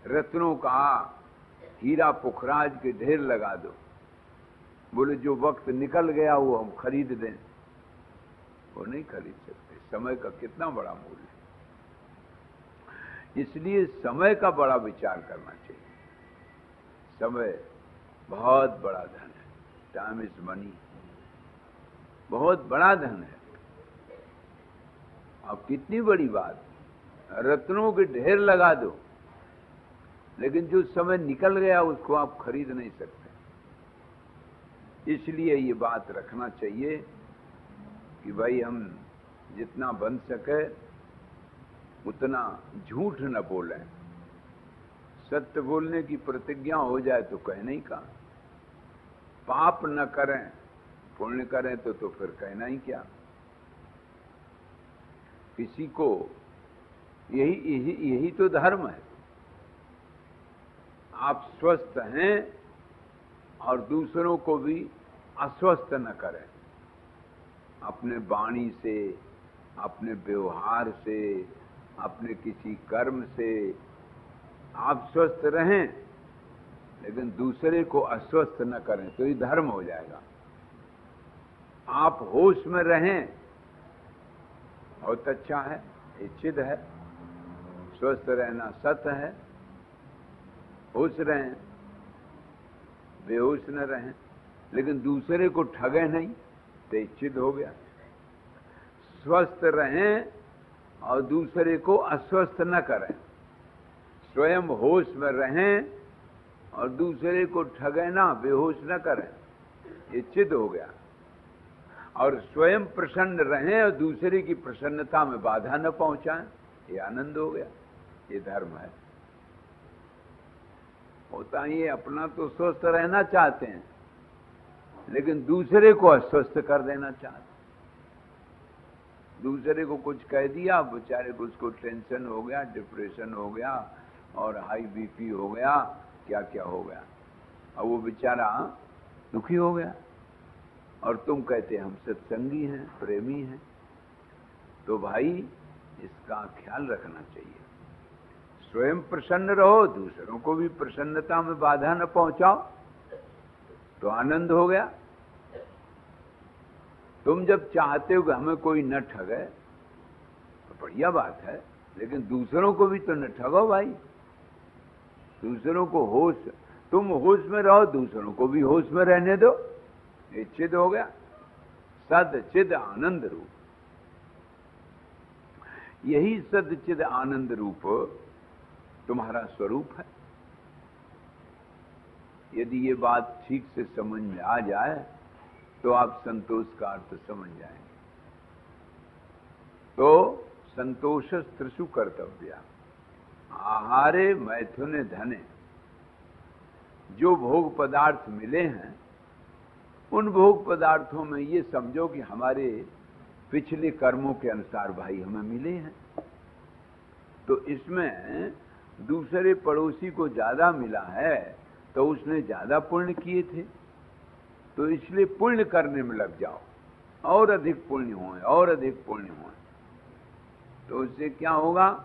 रत्नों का हीरा पुखराज के ढेर लगा दो, बोले जो वक्त निकल गया वो हम खरीद दें, वो नहीं खरीद सकते। समय का कितना बड़ा मूल्य है, इसलिए समय का बड़ा विचार करना चाहिए। समय बहुत बड़ा धन है, टाइम इज मनी, बहुत बड़ा धन है। अब कितनी बड़ी बात, रत्नों के ढेर लगा दो, लेकिन जो समय निकल गया उसको आप खरीद नहीं सकते। इसलिए ये बात रखना चाहिए कि भाई हम जितना बन सके उतना झूठ न बोलें। सत्य बोलने की प्रतिज्ञा हो जाए तो कहना ही का, पाप न करें पुण्य करें तो फिर कहना ही क्या। किसी को यही तो धर्म है। आप स्वस्थ हैं और दूसरों को भी अस्वस्थ न करें। अपने वाणी से, अपने व्यवहार से, अपने किसी कर्म से आप स्वस्थ रहें, लेकिन दूसरे को अस्वस्थ न करें, तो ये धर्म हो जाएगा। आप होश में रहें, बहुत अच्छा है, ये चिद है। स्वस्थ रहना सत्य है। होश रहें, बेहोश न रहें, लेकिन दूसरे को ठगे नहीं, तो ये चिद हो गया। स्वस्थ रहें और दूसरे को अस्वस्थ न करें, स्वयं होश में रहें और दूसरे को ठगे ना, बेहोश न करें, ये चिद हो गया। और स्वयं प्रसन्न रहें और दूसरे की प्रसन्नता में बाधा न पहुंचाएं, ये आनंद हो गया। ये धर्म है। होता ये अपना तो स्वस्थ रहना चाहते हैं, लेकिन दूसरे को अस्वस्थ कर देना चाहते हैं। दूसरे को कुछ कह दिया, बेचारे को उसको टेंशन हो गया, डिप्रेशन हो गया और हाई बीपी हो गया, क्या क्या हो गया, और वो बेचारा दुखी हो गया। और तुम कहते हम सत्संगी हैं, प्रेमी हैं। तो भाई इसका ख्याल रखना चाहिए। स्वयं प्रसन्न रहो, दूसरों को भी प्रसन्नता में बाधा न पहुंचाओ, तो आनंद हो गया। तुम जब चाहते हो कि हमें कोई न ठगे तो बढ़िया बात है, लेकिन दूसरों को भी तो न ठगो भाई। दूसरों को होश, तुम होश में रहो, दूसरों को भी होश में रहने दो, ये चिद हो गया। सद चिद आनंद रूप, यही सद चिद आनंद रूप तुम्हारा स्वरूप है। यदि ये बात ठीक से समझ में आ जाए तो आप संतोष का अर्थ समझ जाएंगे। तो संतोष त्रिषु कर्तव्य आहारे मैथुने धने, जो भोग पदार्थ मिले हैं उन भोग पदार्थों में ये समझो कि हमारे पिछले कर्मों के अनुसार भाई हमें मिले हैं। तो इसमें दूसरे पड़ोसी को ज्यादा मिला है तो उसने ज्यादा पुण्य किए थे, तो इसलिए पुण्य करने में लग जाओ, और अधिक पुण्य होए, और अधिक पुण्य होए। तो उससे क्या होगा,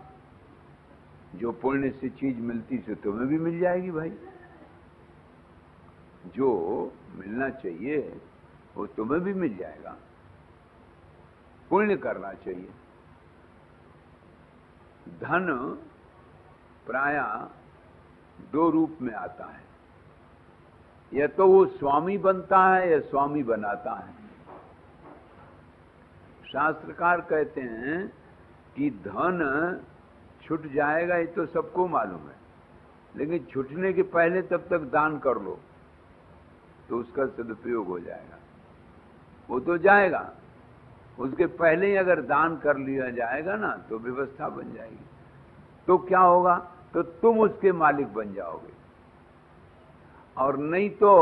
जो पुण्य से चीज मिलती से तुम्हें भी मिल जाएगी भाई। जो मिलना चाहिए वो तुम्हें भी मिल जाएगा। पुण्य करना चाहिए। धन प्रायः दो रूप में आता है, या तो वो स्वामी बनता है या स्वामी बनाता है। शास्त्रकार कहते हैं कि धन छूट जाएगा, ये तो सबको मालूम है, लेकिन छूटने के पहले तब तक दान कर लो तो उसका सदुपयोग हो जाएगा। वो तो जाएगा, उसके पहले ही अगर दान कर लिया जाएगा ना तो व्यवस्था बन जाएगी। तो क्या होगा, तो तुम उसके मालिक बन जाओगे, और नहीं तो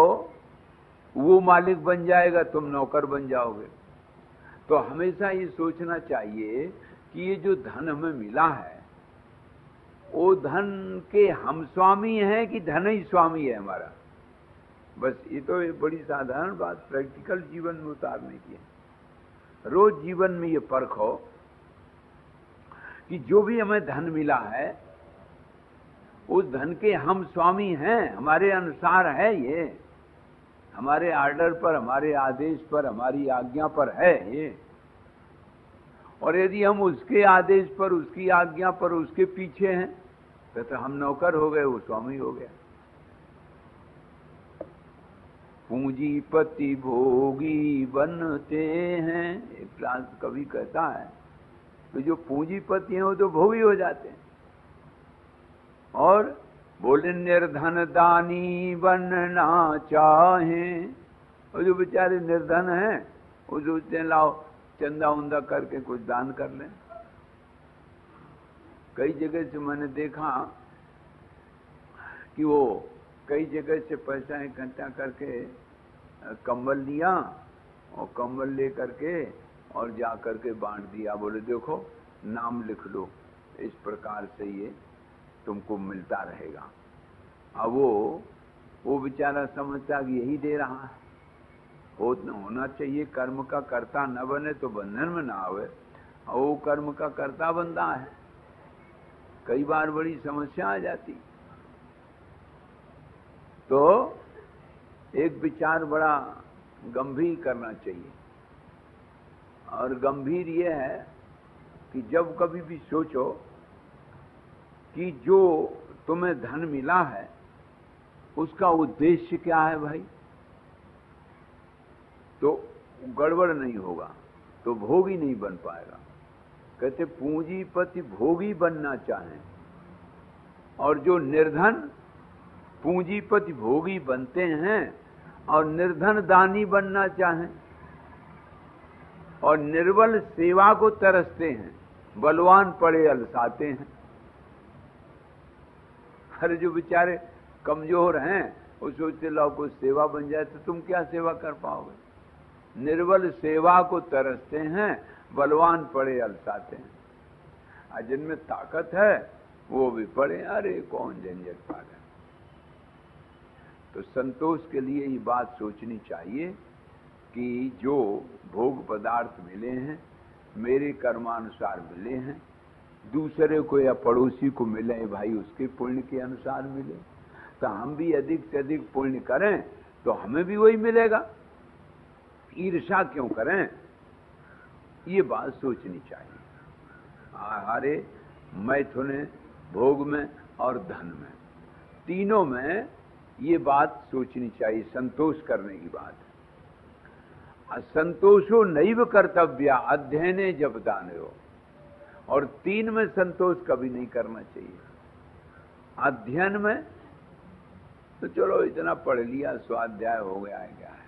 वो मालिक बन जाएगा, तुम नौकर बन जाओगे। तो हमेशा ये सोचना चाहिए कि ये जो धन हमें मिला है वो धन के हम स्वामी हैं कि धन ही स्वामी है हमारा। बस ये तो एक बड़ी साधारण बात प्रैक्टिकल जीवन में उतारने की है। रोज जीवन में ये परख हो कि जो भी हमें धन मिला है उस धन के हम स्वामी हैं, हमारे अनुसार है ये, हमारे आर्डर पर, हमारे आदेश पर, हमारी आज्ञा पर है ये। और यदि हम उसके आदेश पर, उसकी आज्ञा पर, उसके पीछे हैं तो हम नौकर हो गए, वो स्वामी हो गया। पूंजीपति भोगी बनते हैं, एक क्लास कवि कहता है, तो जो पूंजीपति हैं वो तो भोगी हो जाते हैं। और बोले निर्धन दानी बनना चाहें, और जो बेचारे निर्धन हैं वो सोचते हैं लाओ चंदा उंदा करके कुछ दान कर लें। कई जगह से मैंने देखा कि वो कई जगह से पैसा इकट्ठा करके कंबल लिया और कंबल ले करके और जा करके बांट दिया। बोले देखो नाम लिख लो, इस प्रकार से ये तुमको मिलता रहेगा। अब वो बेचारा समझता कि यही दे रहा है, होना चाहिए। कर्म का कर्ता न बने तो बंधन में ना आवे, और वो कर्म का कर्ता बनता है। कई बार बड़ी समस्या आ जाती। तो एक विचार बड़ा गंभीर करना चाहिए, और गंभीर ये है कि जब कभी भी सोचो कि जो तुम्हें धन मिला है उसका उद्देश्य क्या है भाई, तो गड़बड़ नहीं होगा, तो भोगी नहीं बन पाएगा। कहते पूंजीपति भोगी बनना चाहें, और जो निर्धन पूंजीपति भोगी बनते हैं और निर्धन दानी बनना चाहें, और निर्बल सेवा को तरसते हैं, बलवान पड़े अलसाते हैं। अरे जो बेचारे कमजोर हैं वो सोचते लो कुछ सेवा बन जाए, तो तुम क्या सेवा कर पाओगे। निर्बल सेवा को तरसते हैं, बलवान पड़े अलसाते हैं। और जिनमें ताकत है वो भी पड़े, अरे कौन झंझट पाले। तो संतोष के लिए ये बात सोचनी चाहिए कि जो भोग पदार्थ मिले हैं मेरे कर्मानुसार मिले हैं, दूसरे को या पड़ोसी को मिले भाई उसके पुण्य के अनुसार मिले, तो हम भी अधिक से अधिक पुण्य करें तो हमें भी वही मिलेगा। ईर्ष्या क्यों करें, ये बात सोचनी चाहिए। हमारे मैथुन भोग में और धन में, तीनों में ये बात सोचनी चाहिए, संतोष करने की बात है। संतोषो नैव कर्तव्य अध्ययने जप दानयो, और तीन में संतोष कभी नहीं करना चाहिए। अध्ययन में तो चलो इतना पढ़ लिया, स्वाध्याय हो गया है, क्या है,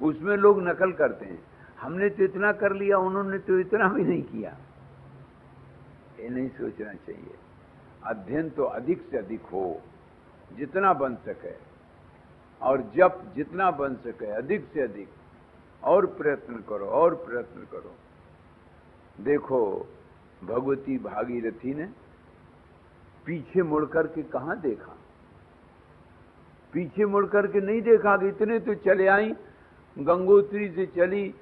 उसमें लोग नकल करते हैं, हमने तो इतना कर लिया, उन्होंने तो इतना भी नहीं किया। ये नहीं सोचना चाहिए। अध्ययन तो अधिक से अधिक हो, जितना बन सके, और जब जितना बन सके अधिक से अधिक, और प्रयत्न करो और प्रयत्न करो। देखो भगवती भागीरथी ने पीछे मुड़कर के कहां देखा, पीछे मुड़कर के नहीं देखा कि इतने तो चले आई, गंगोत्री से चली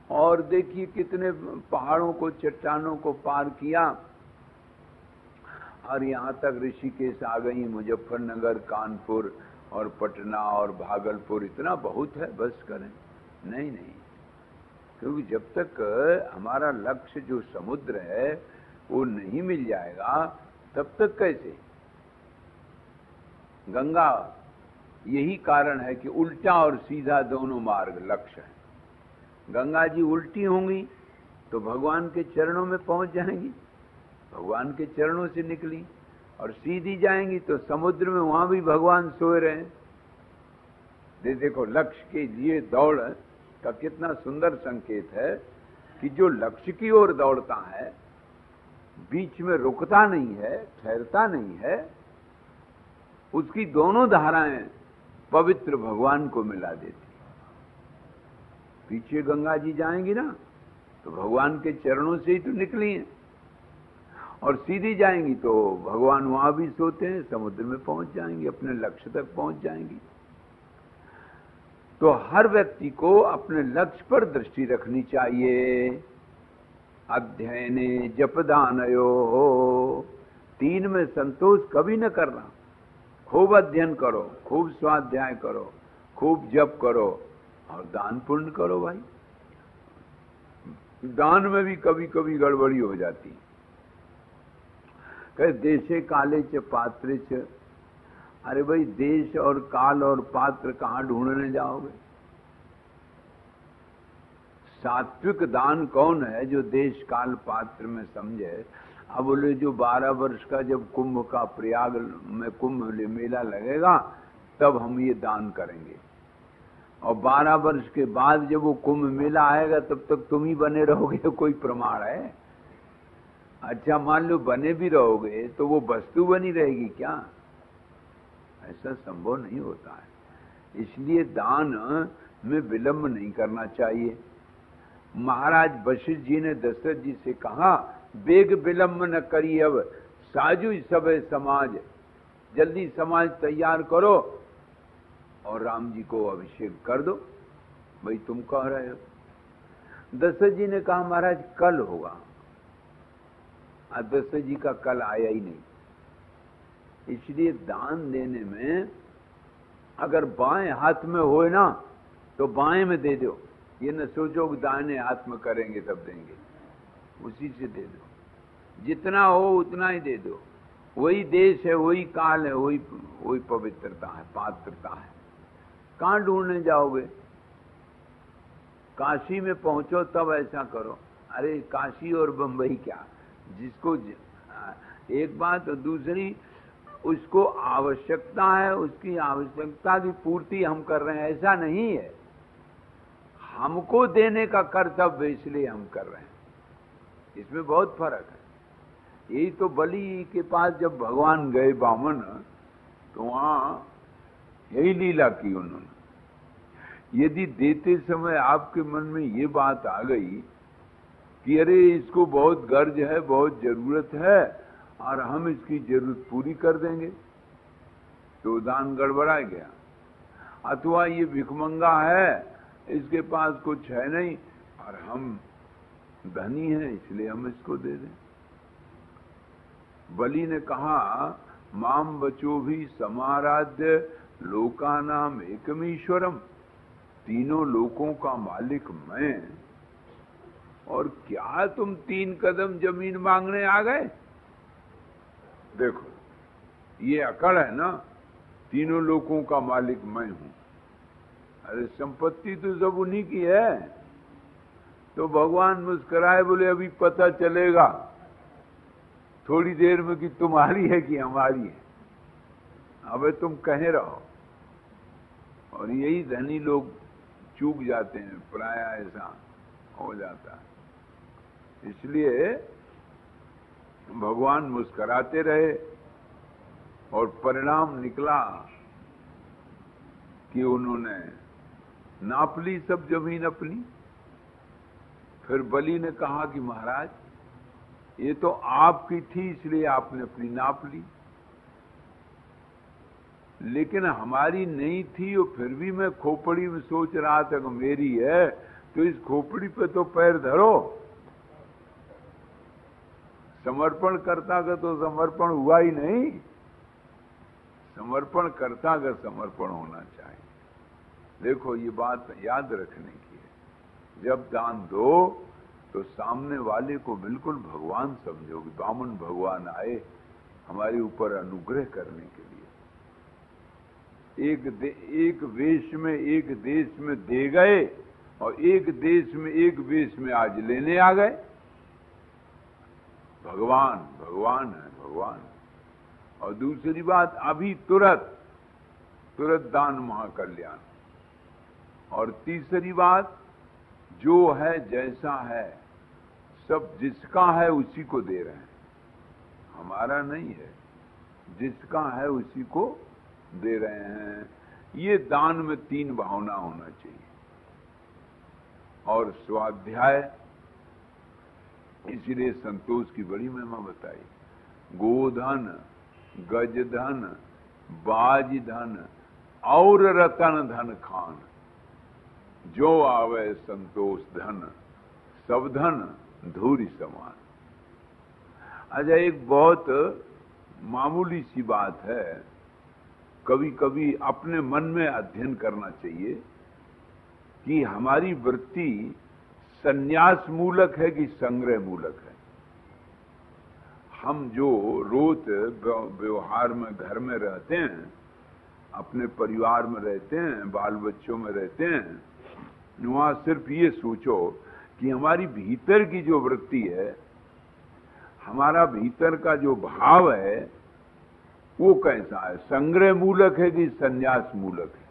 और देखिए कितने पहाड़ों को, चट्टानों को पार किया, और यहां तक ऋषिकेश आ गई, मुजफ्फरनगर, कानपुर और पटना और भागलपुर, इतना बहुत है, बस करें। नहीं नहीं, क्योंकि जब तक हमारा लक्ष्य जो समुद्र है वो नहीं मिल जाएगा तब तक कैसे। गंगा, यही कारण है कि उल्टा और सीधा दोनों मार्ग लक्ष्य है। गंगा जी उल्टी होंगी तो भगवान के चरणों में पहुंच जाएंगी, भगवान के चरणों से निकली, और सीधी जाएंगी तो समुद्र में, वहां भी भगवान सोए रहे। देखो लक्ष्य के लिए दौड़ का कितना सुंदर संकेत है कि जो लक्ष्य की ओर दौड़ता है, बीच में रुकता नहीं है, ठहरता नहीं है, उसकी दोनों धाराएं पवित्र भगवान को मिला देती। पीछे गंगा जी जाएंगी ना तो भगवान के चरणों से ही तो निकली हैं, और सीधी जाएंगी तो भगवान वहां भी सोते हैं, समुद्र में पहुंच जाएंगी, अपने लक्ष्य तक पहुंच जाएंगी। तो हर व्यक्ति को अपने लक्ष्य पर दृष्टि रखनी चाहिए। अध्ययने जपदानयो, तीन में संतोष कभी न करना। खूब अध्ययन करो, खूब स्वाध्याय करो, खूब जप करो और दान पुण्य करो। भाई दान में भी कभी कभी गड़बड़ी हो जाती। कहे देशे काले च पात्रे च। अरे भाई देश और काल और पात्र कहां ढूंढने जाओगे? सात्विक दान कौन है जो देश काल पात्र में समझे? अब बोले जो 12 वर्ष का जब कुंभ का प्रयाग में कुंभ मेला लगेगा तब हम ये दान करेंगे, और 12 वर्ष के बाद जब वो कुंभ मेला आएगा तब तक तुम ही बने रहोगे, तो कोई प्रमाण है? अच्छा मान लो बने भी रहोगे तो वो वस्तु बनी रहेगी क्या? ऐसा संभव नहीं होता है। इसलिए दान में विलंब नहीं करना चाहिए। महाराज वशिष्ठ जी ने दशरथ जी से कहा, बेग विलंब न करी अब साजु सब समाज। जल्दी समाज तैयार करो और राम जी को अभिषेक कर दो। भाई तुम कह रहे हो। दशरथ जी ने कहा महाराज कल होगा। दशरथ जी का कल आया ही नहीं। इसलिए दान देने में अगर बाएं हाथ में होए ना तो बाएं में दे दो। ये न सोचो कि दाहिने हाथ में करेंगे तब देंगे, उसी से दे दो। जितना हो उतना ही दे दो। वही देश है, वही काल है, वही पवित्रता है, पात्रता है। कहां ढूंढने जाओगे? काशी में पहुंचो तब ऐसा करो। अरे काशी और बंबई क्या, जिसको एक बात, और दूसरी उसको आवश्यकता है, उसकी आवश्यकता की पूर्ति हम कर रहे हैं, ऐसा नहीं है। हमको देने का कर्तव्य इसलिए हम कर रहे हैं। इसमें बहुत फर्क है। यही तो बलि के पास जब भगवान गए बामन, तो वहां यही लीला की उन्होंने। यदि देते समय आपके मन में ये बात आ गई कि अरे इसको बहुत गर्ज है, बहुत जरूरत है और हम इसकी जरूरत पूरी कर देंगे, तो दान गड़बड़ा गया। अथवा ये भिखमंगा है, इसके पास कुछ है नहीं और हम धनी हैं इसलिए हम इसको दे दें। बलि ने कहा माम बचो भी समाराध्य लोकानाम एकमीश्वरम। तीनों लोकों का मालिक मैं, और क्या तुम 3 कदम जमीन मांगने आ गए? देखो ये अकड़ है ना, तीनों लोकों का मालिक मैं हूं। अरे संपत्ति तो सब उन्हीं की है। तो भगवान मुस्कुराए, बोले अभी पता चलेगा थोड़ी देर में कि तुम्हारी है कि हमारी है। अबे तुम कहे रहो। और यही धनी लोग चूक जाते हैं, प्राय ऐसा हो जाता है। इसलिए भगवान मुस्कुराते रहे और परिणाम निकला कि उन्होंने नाप ली सब जमीन अपनी। फिर बलि ने कहा कि महाराज ये तो आपकी थी इसलिए आपने अपनी नाप ली, लेकिन हमारी नहीं थी और फिर भी मैं खोपड़ी में सोच रहा था कि मेरी है, तो इस खोपड़ी पे तो पैर धरो। समर्पण कर्ता का तो समर्पण हुआ ही नहीं। समर्पण कर्ता का समर्पण होना चाहिए। देखो ये बात याद रखने की है। जब दान दो तो सामने वाले को बिल्कुल भगवान समझो कि बामन भगवान आए हमारे ऊपर अनुग्रह करने के लिए। एक वेश में एक देश में दे गए और एक देश में एक वेश में आज लेने आ गए। भगवान भगवान है, भगवान। और दूसरी बात, अभी तुरंत दान महाकल्याण। और तीसरी बात, जो है जैसा है सब जिसका है उसी को दे रहे हैं, हमारा नहीं है, जिसका है उसी को दे रहे हैं। ये दान में 3 भावना होना चाहिए। और स्वाध्याय, इसीलिए संतोष की बड़ी महिमा बताई। गोधन, गजधन, बाज धन और रतन धन खान, जो आवे संतोष धन, सब धन धूरी समान। अच्छा एक बहुत मामूली सी बात है, कभी कभी अपने मन में अध्ययन करना चाहिए कि हमारी वृत्ति संन्यास मूलक है कि संग्रह मूलक है। हम जो रोज व्यवहार में घर में रहते हैं, अपने परिवार में रहते हैं, बाल बच्चों में रहते हैं, वहां सिर्फ ये सोचो कि हमारी भीतर की जो वृत्ति है, हमारा भीतर का जो भाव है, वो कैसा है, संग्रह मूलक है कि संन्यास मूलक है।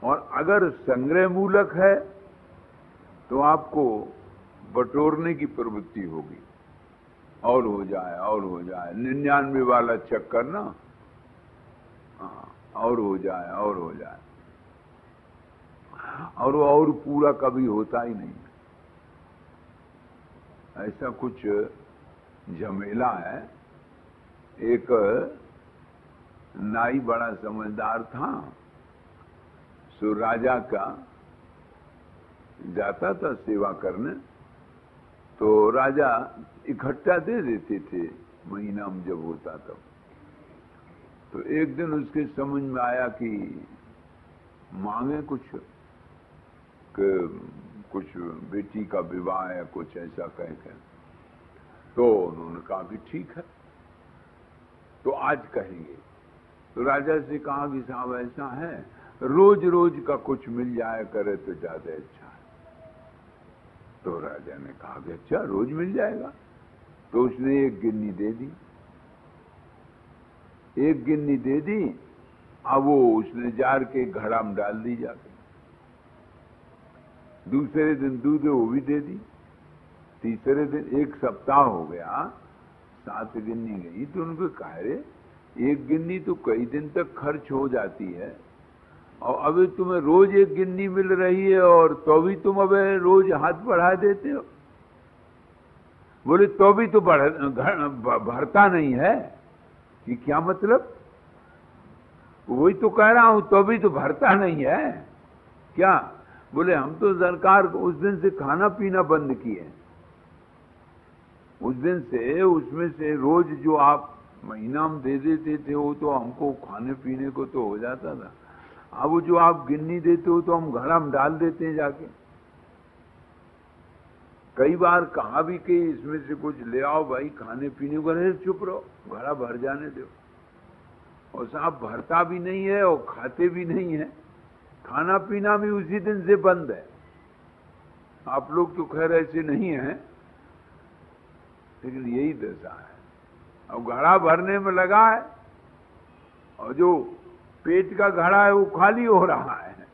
और अगर संग्रह मूलक है तो आपको बटोरने की प्रवृत्ति होगी, और हो जाए और हो जाए, 99 वाला चक्कर ना, और हो जाए और हो जाए, और पूरा कभी होता ही नहीं। ऐसा कुछ झमेला है। एक नाई बड़ा समझदार था, सो राजा का जाता था सेवा करने, तो राजा इकट्ठा दे देते थे महीना में जब होता तब। तो एक दिन उसके समझ में आया कि मांगे कुछ बेटी का विवाह है, कुछ ऐसा कह के। तो उन्होंने कहा कि ठीक है, तो आज कहेंगे। तो राजा से कहा कि साहब ऐसा है, रोज रोज का कुछ मिल जाया करे तो ज्यादा अच्छा है। तो राजा ने कहा कि अच्छा, रोज मिल जाएगा। तो उसने एक गिन्नी दे दी, एक गिन्नी दे दी। अब वो उसने जार के घड़ा में डाल दी जाके। दूसरे दिन दूध वो भी दे दी। तीसरे दिन, एक सप्ताह हो गया, 7 गिन्नी गई। तो उनको कहा, रे एक गिन्नी तो कई दिन तक खर्च हो जाती है, और अभी तुम्हें रोज एक गिन्नी मिल रही है, और तो भी तुम अब रोज हाथ बढ़ा देते हो। बोले तो भी तो भरता नहीं है। कि क्या मतलब? वही तो कह रहा हूं, तो भी तो भरता नहीं है क्या? बोले हम तो सरकार उस दिन से खाना पीना बंद किए। उस दिन से उसमें से रोज जो आप महीना में दे देते थे, वो तो हमको खाने पीने को तो हो जाता था। अब वो जो आप गिन्नी देते हो तो हम घड़ा में डाल देते हैं जाके। कई बार कहा भी कि इसमें से कुछ ले आओ भाई खाने पीने को। नहीं, चुप रहो, घड़ा भर जाने दो। और साहब भरता भी नहीं है और खाते भी नहीं है। खाना पीना भी उसी दिन से बंद है। आप लोग तो खैर ऐसे नहीं हैं, लेकिन यही दशा है। अब घड़ा भरने में लगा है, और जो पेट का घड़ा है वो खाली हो रहा है।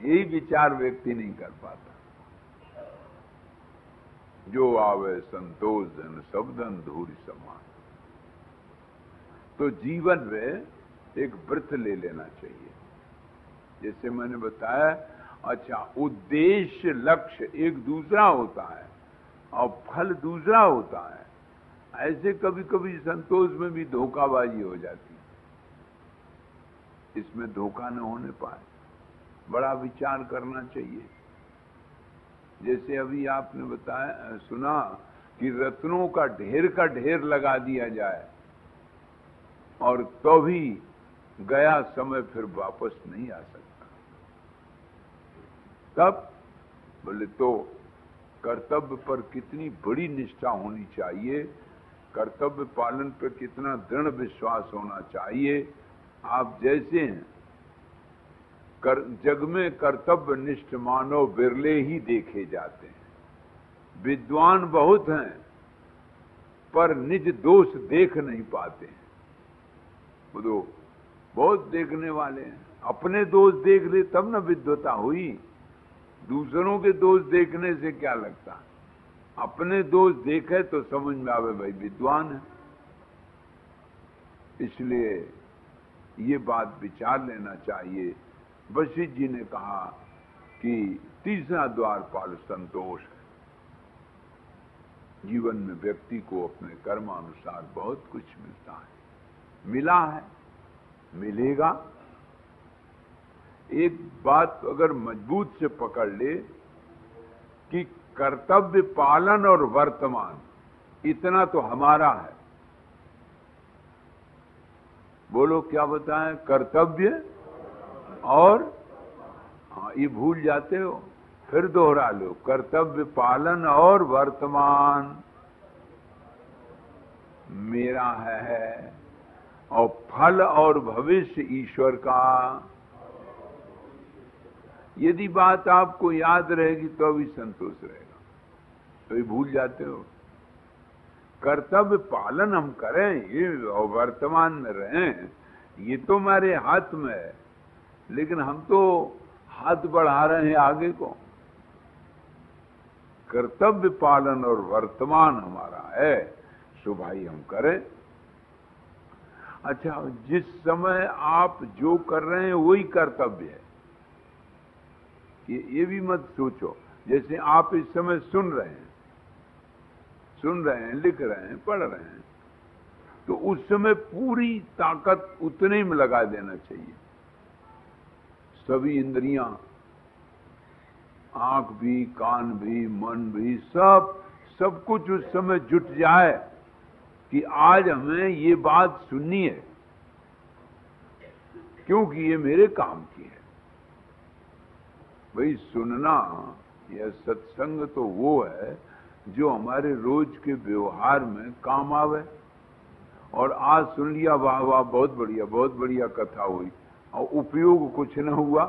यही विचार व्यक्ति नहीं कर पाता। जो आवे संतोष धन सब धन धूरी समान। तो जीवन में एक व्रत ले लेना चाहिए। जैसे मैंने बताया, अच्छा, उद्देश्य लक्ष्य एक दूसरा होता है और फल दूसरा होता है। ऐसे कभी कभी संतोष में भी धोखाबाजी हो जाती है। इसमें धोखा न होने पाए, बड़ा विचार करना चाहिए। जैसे अभी आपने बताया, सुना कि रत्नों का ढेर लगा दिया जाए, और तो भी गया समय फिर वापस नहीं आ सकता। तब बोले तो कर्तव्य पर कितनी बड़ी निष्ठा होनी चाहिए, कर्तव्य पालन पर कितना दृढ़ विश्वास होना चाहिए। आप जैसे हैं, जग में कर्तव्य निष्ठ मानव बिरले ही देखे जाते हैं। विद्वान बहुत हैं, पर निज दोष देख नहीं पाते हैं। वो तो बहुत देखने वाले हैं, अपने दोष देख ले तब न विद्वता हुई। दूसरों के दोष देखने से क्या लगता? अपने दोष देखे तो समझ में आवे भाई विद्वान है। इसलिए ये बात विचार लेना चाहिए। वशिष्ठ जी ने कहा कि तीसरा द्वारपाल संतोष है। जीवन में व्यक्ति को अपने कर्मानुसार बहुत कुछ मिलता है, मिला है, मिलेगा। एक बात अगर मजबूत से पकड़ ले कि कर्तव्य पालन और वर्तमान इतना तो हमारा है, बोलो क्या बताएं? कर्तव्य और ये भूल जाते हो, फिर दोहरा लो, कर्तव्य पालन और वर्तमान मेरा है, और फल और भविष्य ईश्वर का। यदि बात आपको याद रहेगी तो अभी संतोष रहेगा, तो ये भूल जाते हो। कर्तव्य पालन हम करें, ये वर्तमान में रहें, ये तो हमारे हाथ में है, लेकिन हम तो हाथ बढ़ा रहे हैं आगे को। कर्तव्य पालन और वर्तमान हमारा है, सो भाई हम करें। अच्छा, जिस समय आप जो कर रहे हैं वही कर्तव्य है, ये भी मत सोचो। जैसे आप इस समय सुन रहे हैं, लिख रहे हैं, पढ़ रहे हैं, तो उस समय पूरी ताकत उतने में लगा देना चाहिए। सभी इंद्रियां, आंख भी, कान भी, मन भी, सब कुछ उस समय जुट जाए कि आज हमें ये बात सुननी है, क्योंकि ये मेरे काम की है। भाई सुनना या सत्संग तो वो है जो हमारे रोज के व्यवहार में काम आवे। और आज सुन लिया, वाह वाह, बहुत बढ़िया कथा हुई, और उपयोग कुछ न हुआ।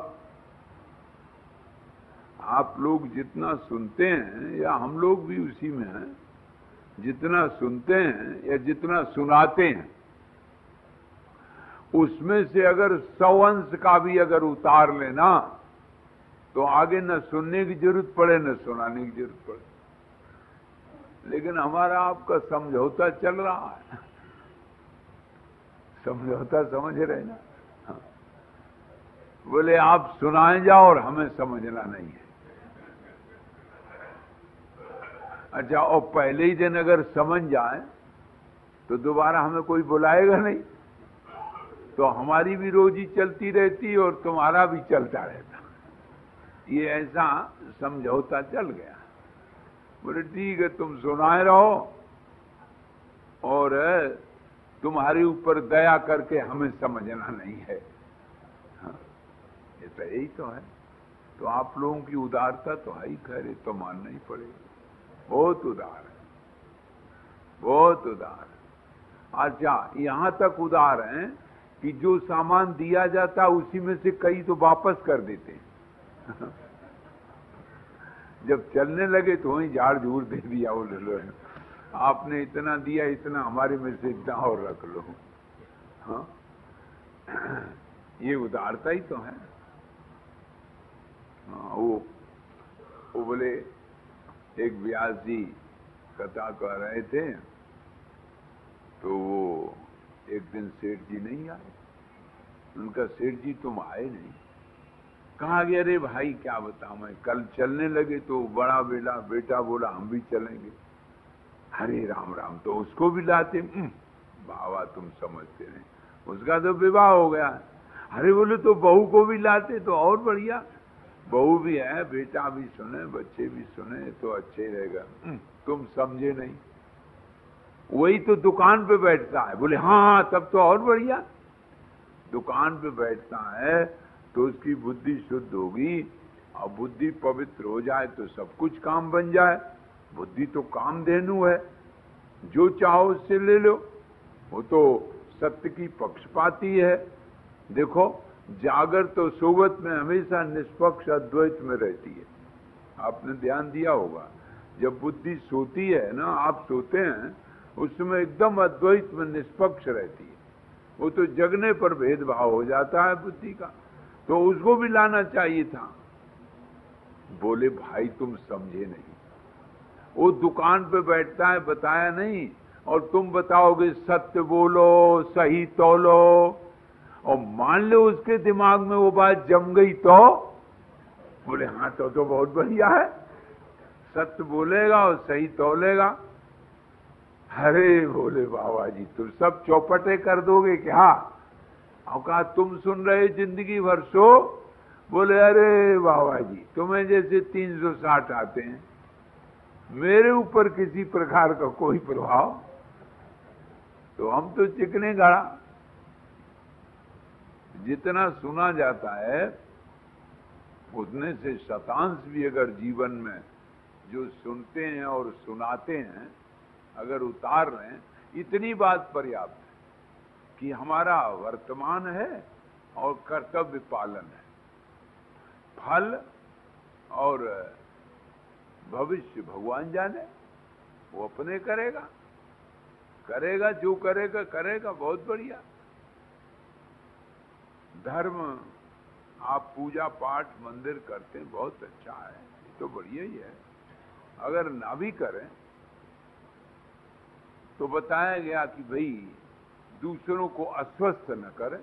आप लोग जितना सुनते हैं, या हम लोग भी उसी में हैं, जितना सुनते हैं या जितना सुनाते हैं, उसमें से अगर 100 अंश का भी अगर उतार लेना तो आगे न सुनने की जरूरत पड़े न सुनाने की जरूरत पड़े। लेकिन हमारा आपका समझौता चल रहा है, समझौता समझ रहे ना? हाँ। बोले आप सुनाए जाओ और हमें समझना नहीं है। अच्छा, और पहले ही दिन अगर समझ जाए तो दोबारा हमें कोई बुलाएगा नहीं, तो हमारी भी रोजी चलती रहती और तुम्हारा भी चलता रहता। ये ऐसा समझौता चल गया। बोले ठीक है, तुम सुनाए रहो और तुम्हारे ऊपर दया करके हमें समझना नहीं है। हाँ, ये तो यही तो है। तो आप लोगों की उदारता तो है ही, खैर ये तो मानना ही पड़ेगा। बहुत उदार है, बहुत उदार है। अच्छा, यहां तक उदार है कि जो सामान दिया जाता उसी में से कई तो वापस कर देते हैं। जब चलने लगे तो वहीं झाड़ झूड़ दे दिया, वो ले लो, आपने इतना दिया, इतना हमारे में से इतना और रख लो। हाँ, ये उदारता ही तो है। हाँ, वो बोले एक व्यास जी कथा कर रहे थे, तो वो एक दिन सेठ जी नहीं आए। उनका सेठ जी तुम आए नहीं, कहा गया? अरे भाई क्या बताऊं मैं, कल चलने लगे तो बड़ा बेटा बोला हम भी चलेंगे। हरे राम राम, तो उसको भी लाते। बाबा तुम समझते नहीं, उसका तो विवाह हो गया। अरे बोले तो बहू को भी लाते तो और बढ़िया, बहू भी है, बेटा भी सुने, बच्चे भी सुने तो अच्छे रहेगा। तुम समझे नहीं, वही तो दुकान पे बैठता है। बोले हाँ, तब तो और बढ़िया। दुकान पे बैठता है तो उसकी बुद्धि शुद्ध होगी, और बुद्धि पवित्र हो जाए तो सब कुछ काम बन जाए। बुद्धि तो कामधेनु है, जो चाहो उससे ले लो। वो तो सत्य की पक्षपाती है। देखो, जागर तो सोवत में हमेशा निष्पक्ष अद्वैत में रहती है। आपने ध्यान दिया होगा, जब बुद्धि सोती है ना, आप सोते हैं, उस समय एकदम अद्वैत में निष्पक्ष रहती है। वो तो जगने पर भेदभाव हो जाता है बुद्धि का, तो उसको भी लाना चाहिए था। बोले भाई तुम समझे नहीं, वो दुकान पे बैठता है, बताया नहीं, और तुम बताओगे सत्य बोलो, सही तौलो, और मान लो उसके दिमाग में वो बात जम गई तो बोले हाँ तो बहुत बढ़िया है, सत्य बोलेगा और सही तौलेगा। अरे बोले बाबा जी तुम सब चौपटे कर दोगे क्या? और कहा तुम सुन रहे जिंदगी भर सो। बोले अरे बाबा जी तुम्हें जैसे 360 आते हैं, मेरे ऊपर किसी प्रकार का कोई प्रभाव, तो हम तो चिकने गाड़ा। जितना सुना जाता है उतने से शतांश भी अगर जीवन में जो सुनते हैं और सुनाते हैं अगर उतार रहे हैं, इतनी बात पर्याप्त है कि हमारा वर्तमान है और कर्तव्य पालन है। फल और भविष्य भगवान जाने, वो अपने करेगा जो करेगा करेगा, बहुत बढ़िया। धर्म आप पूजा पाठ मंदिर करते हैं, बहुत अच्छा है, ये तो बढ़िया ही है। अगर ना भी करें तो बताया गया कि भाई दूसरों को अस्वस्थ न करें,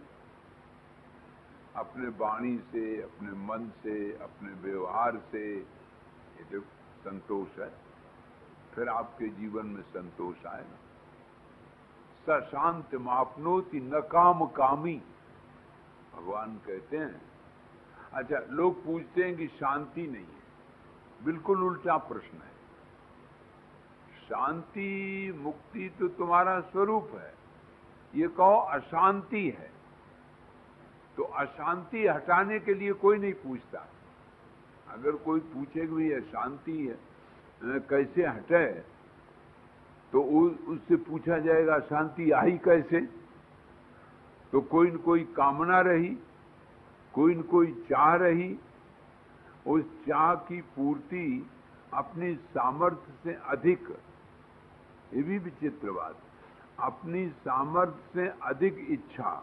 अपने वाणी से, अपने मन से, अपने व्यवहार से, ये जो संतोष है, फिर आपके जीवन में संतोष आएगा। स शांत मापनोति न काम कामी, भगवान कहते हैं। अच्छा, लोग पूछते हैं कि शांति नहीं है, बिल्कुल उल्टा प्रश्न है। शांति मुक्ति तो तुम्हारा स्वरूप है, ये कहो अशांति है तो अशांति हटाने के लिए कोई नहीं पूछता। अगर कोई पूछे कि भाई अशांति है कैसे हटे, तो उससे पूछा जाएगा अशांति आई कैसे। तो कोई न कोई कामना रही, कोई न कोई चाह रही, उस चाह की पूर्ति अपनी सामर्थ्य से अधिक, ये भी विचित्र बात, अपनी सामर्थ्य से अधिक इच्छा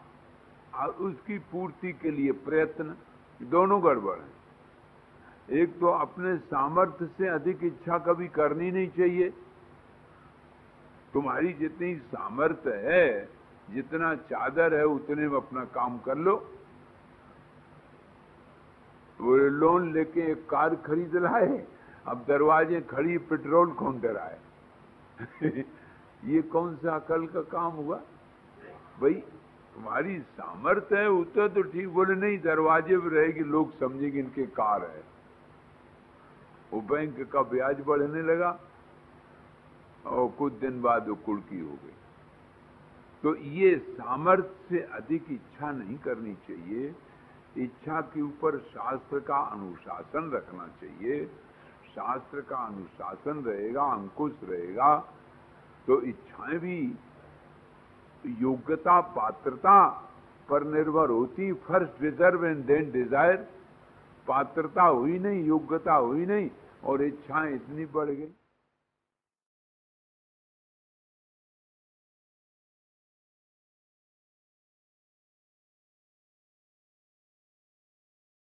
और उसकी पूर्ति के लिए प्रयत्न, दोनों गड़बड़ है। एक तो अपने सामर्थ्य से अधिक इच्छा कभी करनी नहीं चाहिए। तुम्हारी जितनी सामर्थ्य है, जितना चादर है, उतने में अपना काम कर लो। वो लोन लेके एक कार खरीद लाए, अब दरवाजे खड़ी पेट्रोल काउंटर आए ये कौन सा अकल का काम हुआ भाई? तुम्हारी सामर्थ्य है उतना तो ठीक, बोले नहीं दरवाजे पे रहेगी, लोग समझेंगे इनके कार है। वो बैंक का ब्याज बढ़ने लगा और कुछ दिन बाद वो कुड़की हो गई। तो ये सामर्थ्य से अधिक इच्छा नहीं करनी चाहिए। इच्छा के ऊपर शास्त्र का अनुशासन रखना चाहिए। शास्त्र का अनुशासन रहेगा, अंकुश रहेगा, तो इच्छाएं भी योग्यता पात्रता पर निर्भर होती। First reserve and then desire. पात्रता हुई नहीं, योग्यता हुई नहीं और इच्छाएं इतनी बढ़ गई।